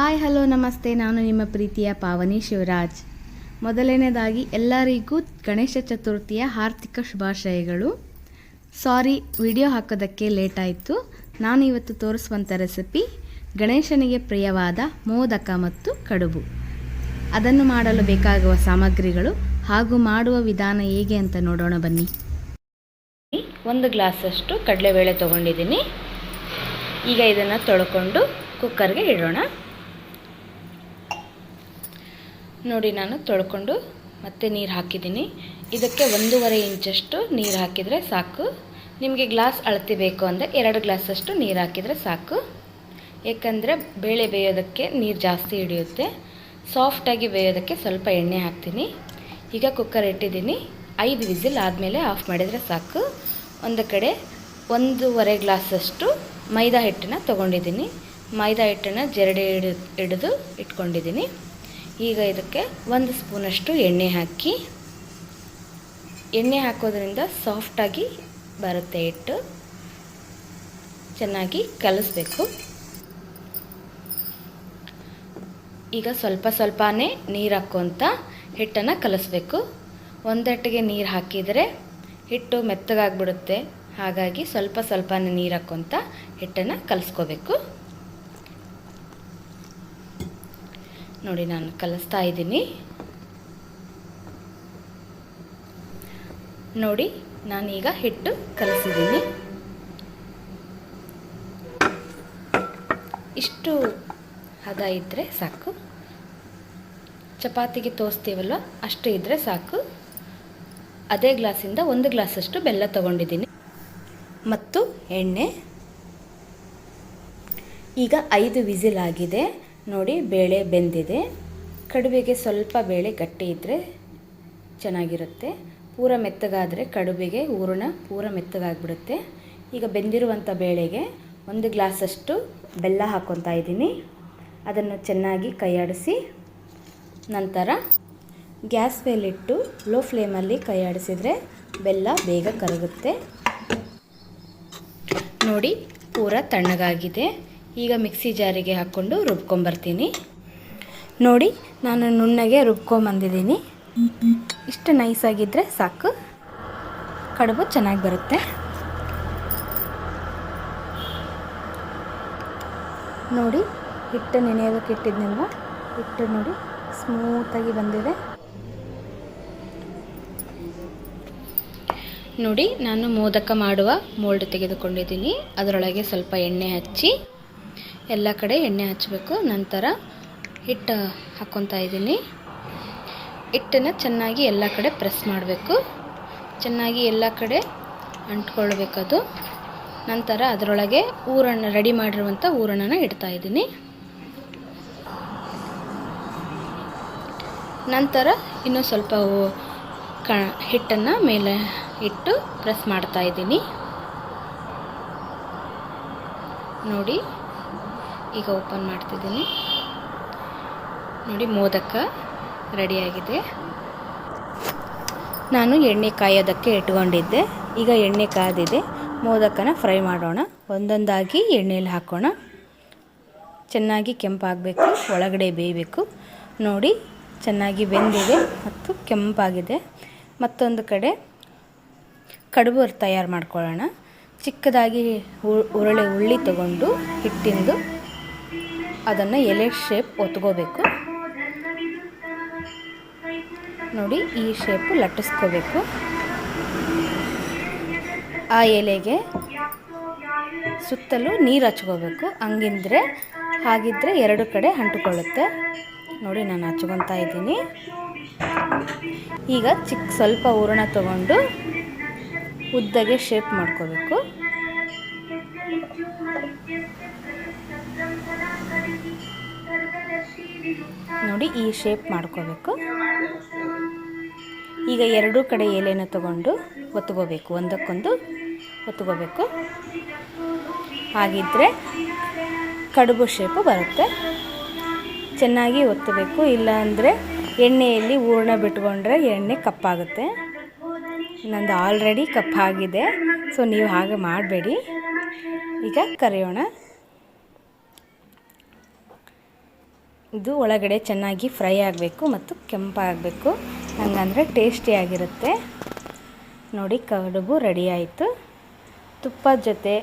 Hi hello ನಮಸ್ತೆ. ನಾನು ನಿಮ್ಮ ಪ್ರೀತಿಯ ಪಾವನಿ ಶಿವರಾಜ್. ಮೊದಲನೇದಾಗಿ ಎಲ್ಲರಿಗೂ ಗಣೇಶ ಚತುರ್ಥಿಯ ಹಾರ್ದಿಕ ಶುಭಾಶಯಗಳು. ಸಾರಿ, ವಿಡಿಯೋ ಹಾಕೋದಕ್ಕೆ ಲೇಟ್ ಆಯಿತು. ನಾನು ಇವತ್ತು ತೋರಿಸುವಂಥ ರೆಸಿಪಿ ಗಣೇಶನಿಗೆ ಪ್ರಿಯವಾದ ಮೋದಕ ಮತ್ತು ಕಡುಬು. ಅದನ್ನು ಮಾಡಲು ಬೇಕಾಗುವ ಸಾಮಗ್ರಿಗಳು ಹಾಗೂ ಮಾಡುವ ವಿಧಾನ ಹೇಗೆ ಅಂತ ನೋಡೋಣ ಬನ್ನಿ. 1 ಗ್ಲಾಸಷ್ಟು ಕಡಲೆಬೇಳೆ ತೊಗೊಂಡಿದ್ದೀನಿ. ಈಗ ಇದನ್ನು ತೊಳ್ಕೊಂಡು ಕುಕ್ಕರ್ಗೆ ಇಡೋಣ. ನೋಡಿ, ನಾನು ತೊಳ್ಕೊಂಡು ಮತ್ತೆ ನೀರು ಹಾಕಿದ್ದೀನಿ. ಇದಕ್ಕೆ 1.5 ಇಂಚಷ್ಟು ನೀರು ಹಾಕಿದರೆ ಸಾಕು. ನಿಮಗೆ ಗ್ಲಾಸ್ ಅಳತೆ ಬೇಕು ಅಂದರೆ 2 ಗ್ಲಾಸಷ್ಟು ನೀರು ಹಾಕಿದರೆ ಸಾಕು. ಏಕೆಂದರೆ ಬೇಳೆ ಬೇಯೋದಕ್ಕೆ ನೀರು ಜಾಸ್ತಿ ಹಿಡಿಯುತ್ತೆ. ಸಾಫ್ಟಾಗಿ ಬೇಯೋದಕ್ಕೆ ಸ್ವಲ್ಪ ಎಣ್ಣೆ ಹಾಕ್ತೀನಿ. ಈಗ ಕುಕ್ಕರ್ ಇಟ್ಟಿದ್ದೀನಿ. 5 ವಿಸಿಲ್ ಆದಮೇಲೆ ಆಫ್ ಮಾಡಿದರೆ ಸಾಕು. ಒಂದು ಕಡೆ 1.5 ಗ್ಲಾಸಷ್ಟು ಮೈದಾ ಹಿಟ್ಟನ್ನು ತೊಗೊಂಡಿದ್ದೀನಿ. ಮೈದಾ ಹಿಟ್ಟನ್ನು ಜರಡಿ ಹಿಡಿದು ಇಟ್ಕೊಂಡಿದ್ದೀನಿ. ಈಗ ಇದಕ್ಕೆ 1 ಸ್ಪೂನಷ್ಟು ಎಣ್ಣೆ ಹಾಕಿ, ಎಣ್ಣೆ ಹಾಕೋದ್ರಿಂದ ಸಾಫ್ಟಾಗಿ ಬರುತ್ತೆ ಹಿಟ್ಟು. ಚೆನ್ನಾಗಿ ಕಲಿಸ್ಬೇಕು. ಈಗ ಸ್ವಲ್ಪನೇ ನೀರು ಹಾಕ್ಕೊತ ಹಿಟ್ಟನ್ನು ಕಲಿಸ್ಬೇಕು. ಒಂದಟ್ಟಿಗೆ ನೀರು ಹಾಕಿದರೆ ಹಿಟ್ಟು ಮೆತ್ತಗಾಗ್ಬಿಡುತ್ತೆ. ಹಾಗಾಗಿ ಸ್ವಲ್ಪನೇ ನೀರು ಹಾಕ್ಕೊತ ಹಿಟ್ಟನ್ನು ಕಲಿಸ್ಕೋಬೇಕು. ನೋಡಿ, ನಾನು ಕಲಿಸ್ತಾ ಇದ್ದೀನಿ. ನೋಡಿ, ನಾನೀಗ ಹಿಟ್ಟು ಕಲಿಸಿದ್ದೀನಿ. ಇಷ್ಟು ಹದ ಇದ್ದರೆ ಸಾಕು. ಚಪಾತಿಗೆ ತೋರಿಸ್ತೀವಲ್ವ, ಅಷ್ಟು ಇದ್ದರೆ ಸಾಕು. ಅದೇ ಗ್ಲಾಸಿಂದ 1 ಗ್ಲಾಸಷ್ಟು ಬೆಲ್ಲ ತೊಗೊಂಡಿದ್ದೀನಿ ಮತ್ತು ಎಣ್ಣೆ. ಈಗ 5 ವಿಸಿಲ್ ಆಗಿದೆ. ನೋಡಿ, ಬೇಳೆ ಬೆಂದಿದೆ. ಕಡುಬಿಗೆ ಸ್ವಲ್ಪ ಬೇಳೆ ಗಟ್ಟಿ ಇದ್ದರೆ ಚೆನ್ನಾಗಿರುತ್ತೆ. ಪೂರ ಮೆತ್ತಗಾದರೆ ಕಡುಬಿಗೆ ಹೂರಣ ಪೂರ ಮೆತ್ತಗಾಗ್ಬಿಡುತ್ತೆ. ಈಗ ಬೆಂದಿರುವಂಥ ಬೇಳೆಗೆ 1 ಗ್ಲಾಸಷ್ಟು ಬೆಲ್ಲ ಹಾಕ್ಕೊತಾ ಇದ್ದೀನಿ. ಅದನ್ನು ಚೆನ್ನಾಗಿ ಕೈಯಾಡಿಸಿ ನಂತರ ಗ್ಯಾಸ್ ಮೇಲಿಟ್ಟು ಲೋ ಫ್ಲೇಮಲ್ಲಿ ಕೈಯಾಡಿಸಿದರೆ ಬೆಲ್ಲ ಬೇಗ ಕರಗುತ್ತೆ. ನೋಡಿ, ಪೂರ ತಣ್ಣಗಾಗಿದೆ. ಈಗ ಮಿಕ್ಸಿ ಜಾರಿಗೆ ಹಾಕ್ಕೊಂಡು ರುಬ್ಕೊಂಬರ್ತೀನಿ. ನೋಡಿ, ನಾನು ನುಣ್ಣಗೆ ರುಬ್ಕೊಂಬಂದಿದ್ದೀನಿ. ಇಷ್ಟು ನೈಸಾಗಿದ್ದರೆ ಸಾಕು, ಕಡುಬು ಚೆನ್ನಾಗಿ ಬರುತ್ತೆ. ನೋಡಿ, ಹಿಟ್ಟು ನೆನೆಯೋದಕ್ಕೆ ಇಟ್ಟಿದ್ನಲ್ವ, ಹಿಟ್ಟು ನೋಡಿ ಸ್ಮೂತಾಗಿ ಬಂದಿದೆ. ನೋಡಿ, ನಾನು ಮೋದಕ ಮಾಡುವ ಮೋಲ್ಡ್ ತೆಗೆದುಕೊಂಡಿದ್ದೀನಿ. ಅದರೊಳಗೆ ಸ್ವಲ್ಪ ಎಣ್ಣೆ ಹಚ್ಚಿ, ಎಲ್ಲ ಕಡೆ ಎಣ್ಣೆ ಹಚ್ಚಬೇಕು. ನಂತರ ಹಿಟ್ಟು ಹಾಕ್ಕೊತಾ ಇದ್ದೀನಿ. ಹಿಟ್ಟನ್ನು ಚೆನ್ನಾಗಿ ಎಲ್ಲ ಕಡೆ ಪ್ರೆಸ್ ಮಾಡಬೇಕು. ಚೆನ್ನಾಗಿ ಎಲ್ಲ ಕಡೆ ಅಂಟ್ಕೊಳ್ಬೇಕದು. ನಂತರ ಅದರೊಳಗೆ ರೆಡಿ ಮಾಡಿರುವಂಥ ಹೂರಣನ ಇಡ್ತಾ ಇದ್ದೀನಿ. ನಂತರ ಇನ್ನೂ ಸ್ವಲ್ಪ ಹಿಟ್ಟನ್ನು ಮೇಲೆ ಇಟ್ಟು ಪ್ರೆಸ್ ಮಾಡ್ತಾ ಇದ್ದೀನಿ. ನೋಡಿ, ಈಗ ಓಪನ್ ಮಾಡ್ತಿದ್ದೀನಿ. ನೋಡಿ, ಮೋದಕ ರೆಡಿಯಾಗಿದೆ. ನಾನು ಎಣ್ಣೆ ಕಾಯೋದಕ್ಕೆ ಇಟ್ಕೊಂಡಿದ್ದೆ. ಈಗ ಎಣ್ಣೆ ಕಾದಿದೆ. ಮೋದಕನ ಫ್ರೈ ಮಾಡೋಣ. ಒಂದೊಂದಾಗಿ ಎಣ್ಣೆಯಲ್ಲಿ ಹಾಕೋಣ. ಚೆನ್ನಾಗಿ ಕೆಂಪಾಗಬೇಕು, ಒಳಗಡೆ ಬೇಯಬೇಕು. ನೋಡಿ, ಚೆನ್ನಾಗಿ ಬೆಂದಿದೆ ಮತ್ತು ಕೆಂಪಾಗಿದೆ. ಮತ್ತೊಂದು ಕಡೆ ಕಡುಬು ತಯಾರು ಮಾಡ್ಕೊಳ್ಳೋಣ. ಚಿಕ್ಕದಾಗಿ ಉಳ್ಳಿ ತಗೊಂಡು ಹಿಟ್ಟಿಂದು ಅದನ್ನು ಎಲೆ ಶೇಪ್ ಒತ್ಕೋಬೇಕು. ನೋಡಿ, ಈ ಶೇಪು ಲಟ್ಟಿಸ್ಕೋಬೇಕು. ಆ ಎಲೆಗೆ ಸುತ್ತಲೂ ನೀರು ಹಚ್ಕೋಬೇಕು. ಹಾಗಿದ್ರೆ 2 ಕಡೆ ಅಂಟಿಕೊಳ್ಳುತ್ತೆ. ನೋಡಿ, ನಾನು ಹಚ್ಕೊತಾ ಇದ್ದೀನಿ. ಈಗ ಸ್ವಲ್ಪ ಹೂರಣ ತಗೊಂಡು ಉದ್ದಗೆ ಶೇಪ್ ಮಾಡ್ಕೋಬೇಕು. ನೋಡಿ, ಈ ಶೇಪ್ ಮಾಡ್ಕೋಬೇಕು. ಈಗ 2 ಕಡೆ ಎಲೆನ ತಗೊಂಡು ಒತ್ಕೋಬೇಕು, ಒಂದಕ್ಕೊಂದು ಒತ್ಕೋಬೇಕು. ಹಾಗಿದ್ರೆ ಕಡುಬು ಶೇಪು ಬರುತ್ತೆ. ಚೆನ್ನಾಗಿ ಒತ್ತಬೇಕು. ಇಲ್ಲ ಅಂದರೆ ಎಣ್ಣೆಯಲ್ಲಿ ಹೂರಣ ಬಿಟ್ಕೊಂಡ್ರೆ ಎಣ್ಣೆ ಕಪ್ಪಾಗುತ್ತೆ. ನಂದು ಆಲ್ರೆಡಿ ಕಪ್ಪಾಗಿದೆ, ಸೊ ನೀವು ಹಾಗೆ ಮಾಡಬೇಡಿ. ಈಗ ಕರಿಯೋಣ. ಇದು ಒಳಗಡೆ ಚೆನ್ನಾಗಿ ಫ್ರೈ ಆಗಬೇಕು ಮತ್ತು ಕೆಂಪಾಗಬೇಕು, ಹಂಗಂದರೆ ಟೇಸ್ಟಿಯಾಗಿರುತ್ತೆ. ನೋಡಿ ಕಡುಬು ರೆಡಿ ಆಯಿತು. ತುಪ್ಪದ ಜೊತೆ